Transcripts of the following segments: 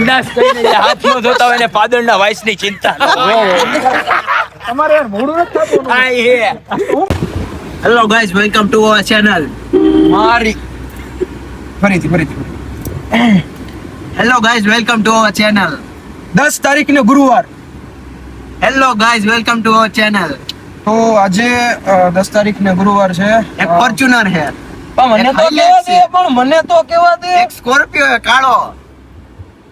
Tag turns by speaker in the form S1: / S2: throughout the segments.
S1: ઉડાસ કરીને હાથ નો ધોતા હોય ને પાદળના વાઇસની ચિંતા
S2: તમારે યાર મોડું નથી થતું.
S1: આ હે
S3: hello guys, welcome to our channel.
S1: મારી
S2: ફરીથી
S3: hello guys, welcome to our channel.
S2: 10 તારીખને ગુરુવાર.
S3: Hello guys, welcome to our channel.
S2: તો આજે 10 તારીખને ગુરુવાર છે.
S3: એક ફોર્ચ્યુનર હે,
S1: મને તો કેવા દે પણ મને તો કેવા દે
S3: એક સ્કોર્પિયો હે કાળો.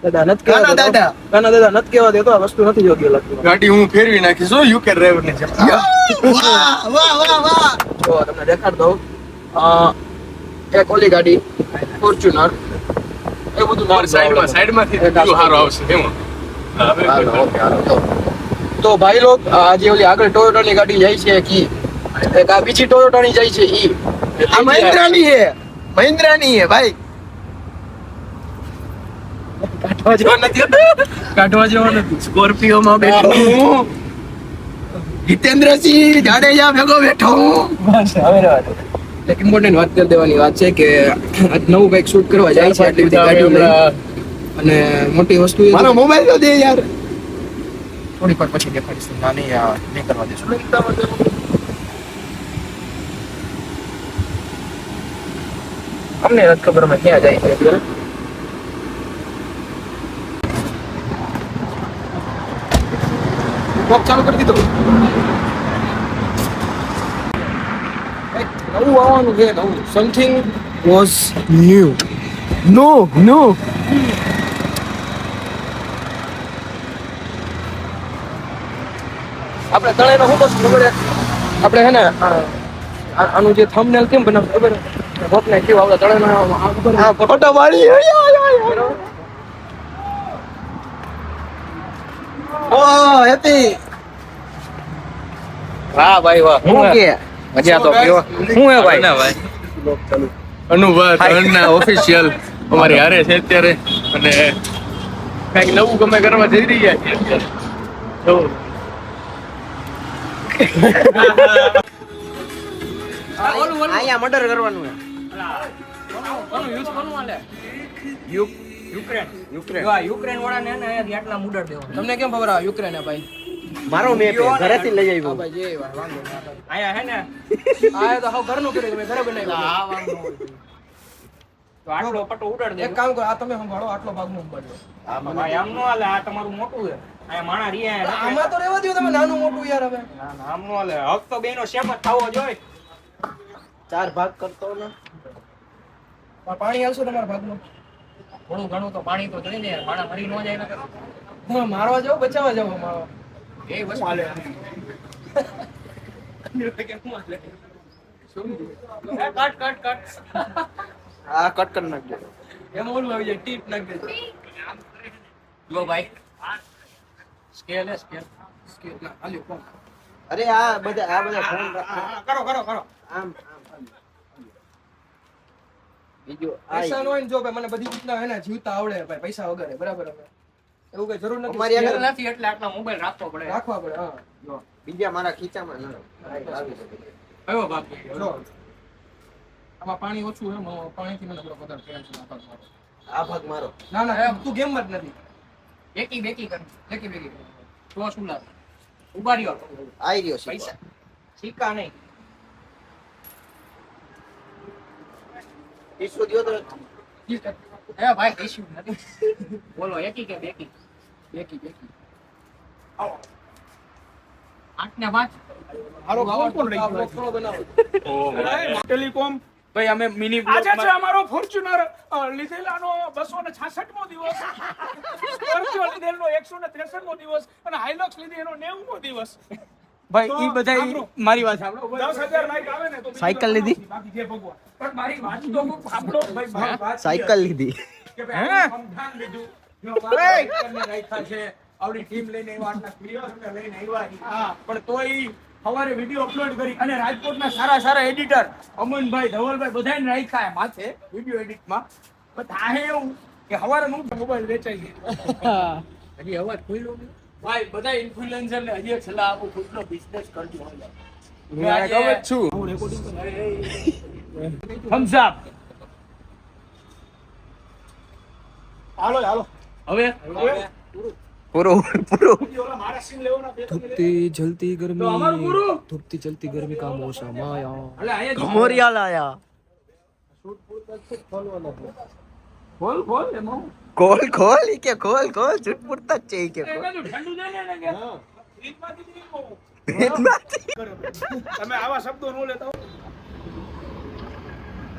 S2: દાદા નથી કેવા
S3: કાના દાદા.
S2: કાના દાદા નથી કેવા દેતો, આ વસ્તુ નથી યોગ્ય લાગતી.
S4: ગાડી હું ફેરવી નાખીશ યુકે ડ્રાઈવર ની જેમ.
S3: વાહ વાહ વાહ વાહ.
S2: જો તમને દેખાડ દઉં. એક ઓલી ગાડી ફોર્ચ્યુનર, એ બધું નામ
S4: સાઈડમાંથી વ્યૂ સારો આવશે એમાં.
S2: હાલો, ઓકે, હાલો, જો. તો ભાઈ લોક આજે ઓલી આગળ ટોયોટાની ગાડી જાય છે કી, એક આ બીજી ટોયોટાની જાય છે ઈ.
S3: આ મહિન્દ્રાની હે, મહિન્દ્રાની હે ભાઈ.
S2: કાઢવા જેવો નથી. કાઢવા જેવો નથી.
S3: સ્કોર્પિયો માં બેઠો હું, જીતેન્દ્રસિંહ જાડેજા ભેગો બેઠો હું.
S2: બસ હવે રહેવા દે. એક ઇમ્પોર્ટન્ટ વાત કરી દેવાની વાત છે કે આજ નવું કંઈક શૂટ કરવા જાય છે આટલી બધી ગાડીઓ લઈને. અને મોટી વસ્તુ એ
S3: મારો મોબાઈલ તો દે યાર.
S2: થોડીક વાર પછી દેખાડીશ. ના નહીં, આ નહીં કરવા દેશું. અમને નથી ખબર અમે ક્યાં જાય છે અત્યારે. બોક્સ ચાલુ કરી દીધો. નવું આવવાનું છે, નવું. Something was new.
S3: No no
S2: આપણે તળેનો શું કરશું ખબર છે? આપણે હે ને આનું જે થંબનેલ કેમ બનાવ ખબર છે? હોપને કેવું આપણે તળેનો આ ખબર છે?
S3: ફોટો પાડી. ઓ હેપી.
S2: વાહ ભાઈ વાહ.
S3: હું કે
S2: મજા તો કયો. શું હે ભાઈ?
S4: અનુભવ અન્ના ઓફિશિયલ અમારી હારે છે અત્યારે અને કઈક નવું ગમે કરવા જઈ રહ્યા છીએ અત્યારે. જો
S3: અહીંયા મર્ડર કરવાનું હે.
S1: યુક્રેન વાળાને ને અહીંયાથી આટલા મુડર દેવા
S2: તમને કેમ ખબર આ યુક્રેન હે ભાઈ?
S3: મારો મેપ હે, ઘરેથી લઈ
S2: હા
S3: આવ્યો.
S2: ભાઈ જે વાત વાંધો નહીં.
S1: અહીંયા હે ને
S2: આ તો હાવ ઘરનું કર્યું તમે ઘરે બનાવ્યું.
S1: આ વાંધો હોય તો આટલો પટો ઉડાડ દે
S2: એક કામ કરો, આ તમે સંભાળો, આટલો ભાગ નું સંભાળો.
S1: ભાઈ આમ નો હાલે આ તમારું મોટું છે અહીંયા માણા રીયા
S2: આમાં તો રહેવા દો તમે, નાનું મોટું યાર. હવે
S1: આમ નો હાલે હક તો બેનો સેમ જ થવો જોઈએ
S3: 4 ભાગ કરતો ને.
S2: પાણી આવશે તમારા ભાગનું?
S1: થોડું ઘણું તો પાણી તો જોઈને યાર માણા મરી ન જાય ને
S2: તમે મારવા જાઓ, બચાવવા જાઓ? મારવા
S1: એ વસ્તુ હાલે કટ
S3: આ કટ કરી નાખજો.
S2: એમાં ઓલું આવી જાય, ટીપ નાખી દેજો.
S1: લો ભાઈ સ્કેલ હે સ્કેલ
S2: સ્કેલ ના હાલ્યો કોણ?
S3: અરે આ બધા ફોન રાખો.
S1: કરો
S3: આમ બીજું
S2: પૈસા નો હોય ને, જો ભાઈ મને બધી રીતના હે ને જીવતા આવડે ભાઈ, પૈસા વગર હે, બરાબર? હવે એવું કઈ જરૂર નથી.
S3: અમારી
S1: સ્કેલ
S3: આગળ
S1: નથી એટલે આટલા મોબાઈલ રાખવો પડે
S2: રાખવા પડે. હા જો
S3: બીજા મારા ખીચામાં ના આવી શકે.
S1: કયો ભાગ
S2: જો આમાં પાણી ઓછું હે, પાણીથી મને થોડો વધારે પ્રેમ છે. આ ભાગ મારો.
S3: આ ભાગ મારો.
S2: ના ના તું ગેમ જ નથી.
S1: બેકી કર
S2: બેકી
S1: તો શું લાગે ઉભા રહ્યો
S3: આઈ રહ્યો છે
S1: પૈસા સિક્કા નહીં
S3: ઈસુ દિયો તો
S1: હે ભાઈ ઇશ્યુ નથી બોલો એકી કે બેકી
S2: બેકી
S1: આવો 8 ને 5
S2: હારો ગાવ કોણ રહી ગયો? થોડો બનાવો.
S5: ટેલિકોમ
S1: ભાઈ અમે મિની
S5: આજે છે અમારો ફોર્ચ્યુનર લીધેલાનો 266 મો દિવસ, સ્કોર્પિયો લીધેલનો 163 મો દિવસ અને હાઇલક્સ લીધી એનો 90 મો દિવસ.
S1: ભાઈ
S5: તો
S1: ઈ બધા
S5: સાંભળો.
S1: મારી વાત સાંભળો
S5: 10,000 લાઈક આવે ને તો બીજી
S3: સાયકલ
S5: વાત
S3: લીધી?
S5: બાકી જય ભગવાન. પણ મારી વાત તો સાંભળો ભાઈ, મારી વાત
S3: સાયકલ લીધી.
S5: કે ભાઈ આ સમજાન લીધું. જો મારા સાયકલને રાખ્યા છે, આવડી ટીમ લઈને આવ્યા, આટલા પ્લેયર્સને લઈને આવ્યા. હા, પણ તોય સવારે વિડીયો અપલોડ કરી અને રાજકોટના સારા એડિટર અમનભાઈ, ધવલભાઈ બધાને રાખ્યા માથે વિડીયો એડિટમાં. પણ થાય એવું કે સવારે મોબાઈલ વેચાઈ ગયો.
S1: હજી અવાજ ખોલ્યો નહીં
S5: ભાઈ બધા ઇન્ફ્લુએન્સર ને હજી એક સલાહ આપું, ખુદનો બિઝનેસ કરજો.
S1: હું આ કહું જ છું
S5: થમ્સ અપ. હાલો
S4: હવે
S3: પૂરું પૂરું
S5: ઓલા મારા સીન લેવાના બે ત્રણ
S2: ધૂપતી જલતી
S5: તો અમારું
S2: ગરમી
S5: પૂરું.
S2: ધૂપતી જલતી ગરમી કા મોસમ આયા
S5: અલે અહીંયા
S3: ગમોરિયા લાયા
S5: ખોલ ખોલ એમાં
S3: ખોલ ખોલ ઈ કે ખોલ ખોલ ચૂટ પૂરતા જ છે ઈ કે
S5: એ બધું ઠંડુ દે ને કે ફ્રીજમાંથી જ નહીં બહુ. તમે આવા શબ્દો ન લેતા હો.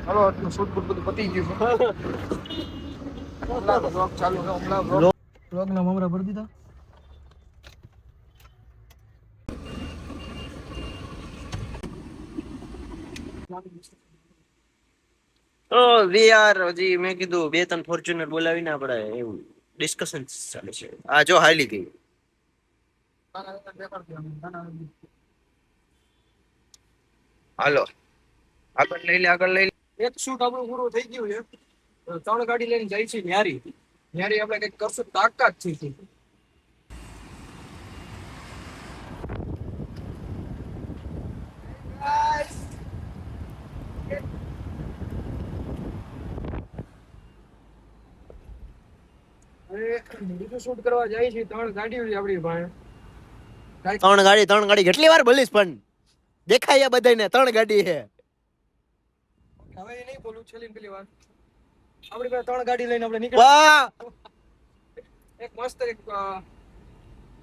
S2: ચાલો આટલું શૂટ બૂટ બધું પતી ગયું બ્લોગ ચાલુ છે હમણાં બ્લોગ ના મમરા ભરી દીધા
S3: ઓ વી આર હજી મેં કીધું બે ત્રણ ફોર્ચ્યુનર બોલાવીને આપણે એવું ડિસ્કશન ચાલે છે આ જો હાલી ગઈ હાલો આગળ લઈ લે
S2: એક શૂટ આપણું પૂરું થઈ ગયું છે 3 ગાડી લઈને જાય છે ન્યારી આપણે કઈક કરશું તાકાત છે બીજું શૂટ કરવા જાય છે 3 ગાડીઓ છે આપણી પાસે
S3: ત્રણ ગાડી કેટલી વાર બોલીશ પણ દેખાય બધાને 3 ગાડી છે
S2: હવે એ નહીં બોલું છેલ્લી પેલી વાર આપણી પાસે 3 ગાડી લઈને આપણે નીકળ
S3: વાહ
S2: એક મસ્ત એક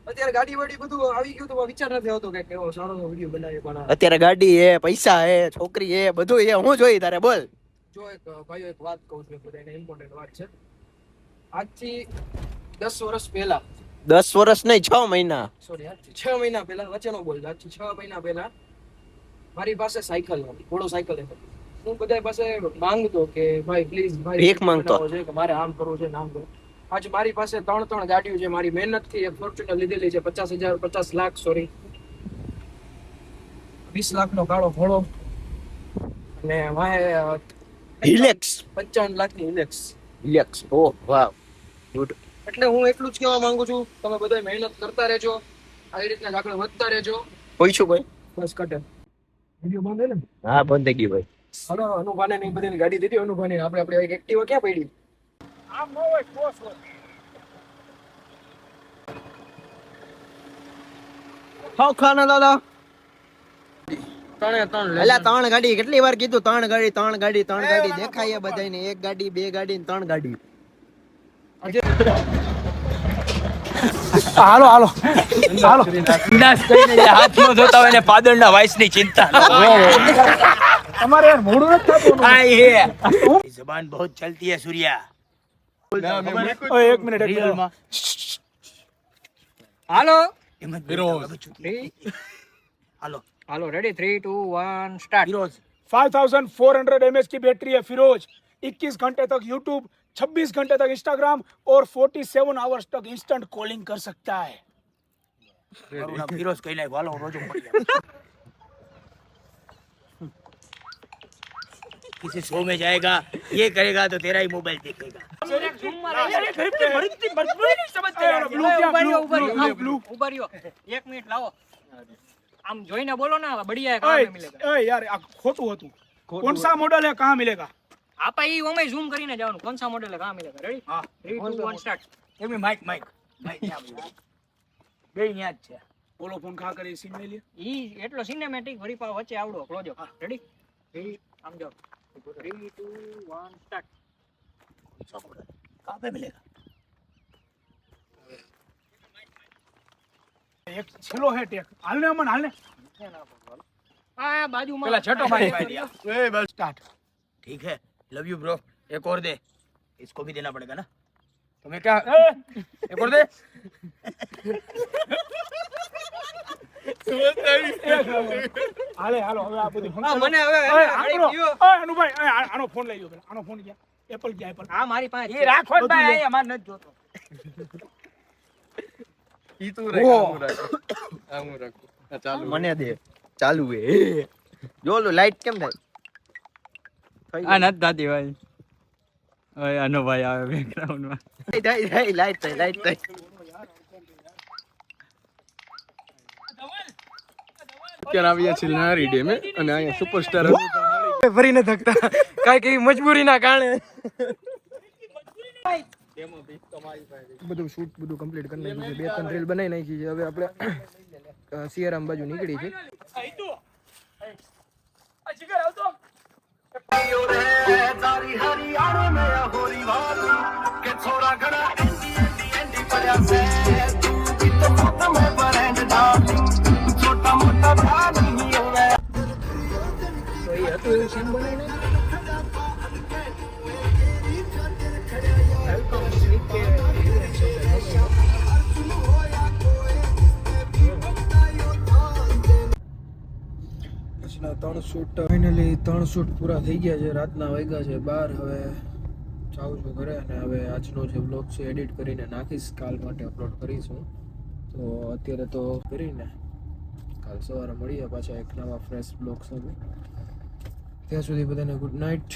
S2: અત્યારે ગાડી વાડી બધું આવી ગયું તો વિચાર નથી આવતો કે કેવો સારો વિડીયો બનાવીએ પણ
S3: અત્યારે ગાડી હે પૈસા હે છોકરી હે બધું હે હું જોઈ તારે બોલ
S2: જો એક ભાઈઓ એક વાત કહું છું બધાને ઇમ્પોર્ટન્ટ વાત છે આજથી 10 વર્ષ પહેલા
S3: 10 વર્ષ નહીં 6 મહિના
S2: સોરી આજથી 6 મહિના પહેલા વચ્ચેનો બોલ આજથી 6 મહિના પહેલા મારી પાસે સાયકલ હતી ઘોડો સાયકલ હતી હું બધા પાસે માંગતો કે ભાઈ પ્લીઝ ભાઈ
S3: ભીખ માંગતો.
S2: બનાવો છે કે મારે આમ કરવું છે નામ કરવું આજ મારી પાસે 3 ગાડીઓ છે મારી મહેનતથી એક ફોર્ચ્યુનર લીધેલી છે 50 લાખ સોરી 20 લાખનો કાળો ઘોડો અને વાહે
S3: હિલેક્સ
S2: 55 લાખની ઇલેક્સ
S3: હિલેક્સ ઓહ વાવ ગુડ
S2: એટલે હું એટલું જ કહેવા માંગુ છું તમે બધા મહેનત કરતા રહેજો આવી રીતના જ આગળ વધતા રહેજો
S3: પૂછ્યું કોઈ
S2: બસ કટે વિડિયો બંધ ને
S3: હા બંધ થઈ ગયું ભાઈ
S2: હાલો અનુભાને નહીં બધાની ગાડી દીધી અનુભાને આપણે એક એક્ટિવા ક્યાં પડી
S5: આમ ન હોય ક્રોસ હોય
S3: હાઉ ખાના દાદા
S2: 3
S3: અલ્યા 3 ગાડી કેટલી વાર કીધું 3 ગાડી દેખાય બધાને એક ગાડી બે ગાડી ને 3 ગાડી
S5: હાલો હાલો હાલો વિનાશ કરીને જે હાથમાં જોતા હોય ને પાદળના વાઇસની ચિંતા તમારે યાર મોડું નથી થતું આઈ હે જબાન બહુ ચલતી હે સૂર્યા ઓય એક મિનિટ હાલો
S2: હાલો રેડી 3 2 1 સ્ટાર્ટ
S5: फिरोज 5400 mAh की बैटरी है फिरोज 21 घंटे तक यूट्यूब 26 घंटे तक इंस्टाग्राम और 47 आवर्स तक इंस्टेंट कॉलिंग कर सकता है फिरोज कहीं नहीं वालों रोज किसी शो में जाएगा ये करेगा तो तेरा ही मोबाइल देखेगा
S1: એક મિનિટ લાવો આમ જોઈને બોલો ને બઢિયા કહાં મિલેગા
S5: यार खोटू હતું कौन सा मॉडल है कहाँ मिलेगा
S1: આપા ઈ ઓમે ઝૂમ કરીને જવાનું કોણ સા મોડેલ કહાં મિલેગા રેડી
S5: हाँ
S1: 3 2 1 સ્ટાર્ટ
S5: एक मिनट माइक माइक माइक બે ન્યા જ છે બોલો ફોન ખા કરી સીન મે લે
S1: ઈ એટલો સિનેમેટિક વળી પાવ વચ્ચે આવડો ક્લોઝ અપ રેડી આમ જાઓ 3 2 1 સ્ટાર્ટ
S5: कहाँ पे मिलेगा एक छेलो है टेक हालने अमन हालने
S1: આ બાજુમાં
S5: पहला छठो मार दिया ए बस स्टार्ट ठीक है लव यू ब्रो एक और दे इसको भी देना पड़ेगा ना तुम्हें क्या एक और दे હાલે હાલો હવે આ બધી
S1: મને હવે
S5: અનુભાઈ આનો ફોન લઈ લો પેલા આનો ફોન ગયા એપલ ગયા એપલ
S1: આ મારી પાસે
S5: એ રાખો જ ભાઈ અહીંયા માર નથી જોતો
S4: ઈ તું રાખ હું રાખું ચાલુ
S3: મને દે ચાલુ હે જો લો લાઈટ કેમ થાય
S6: આ નથી થતી ભાઈ ઓય આનો ભાઈ આવે બેકગ્રાઉન્ડમાં
S3: થાય લાઈટ થાય
S4: અત્યારે આવ્યા છીએ નારી ડેમે અને અહીંયા સુપરસ્ટાર
S2: ફરી ન થકતા કાંઈક એવી મજબૂરીના કારણે બધું શૂટ બધું કમ્પ્લીટ કરી નાખ્યું છે 2-3 રીલ બનાવી નાખી છે હવે આપણે સિયારામ બાજુ નીકળી છે
S5: જીગર આવતો
S2: તો એ હતું એવું સીન બનાવીને પછીના 3 શૂટ ફાઇનલી 3 શૂટ પૂરા થઈ ગયા છે રાતના વાગ્યા છે 12 હવે જાઉં છું ઘરે અને હવે આજનો જે બ્લોગ છે એડિટ કરીને નાખીશ કાલ માટે અપલોડ કરીશું તો અત્યારે તો કરીને કાલ સવારે મળીએ પાછા એક નવા ફ્રેશ બ્લોગ સાથે ત્યાં સુધી બધાને ગુડ નાઇટ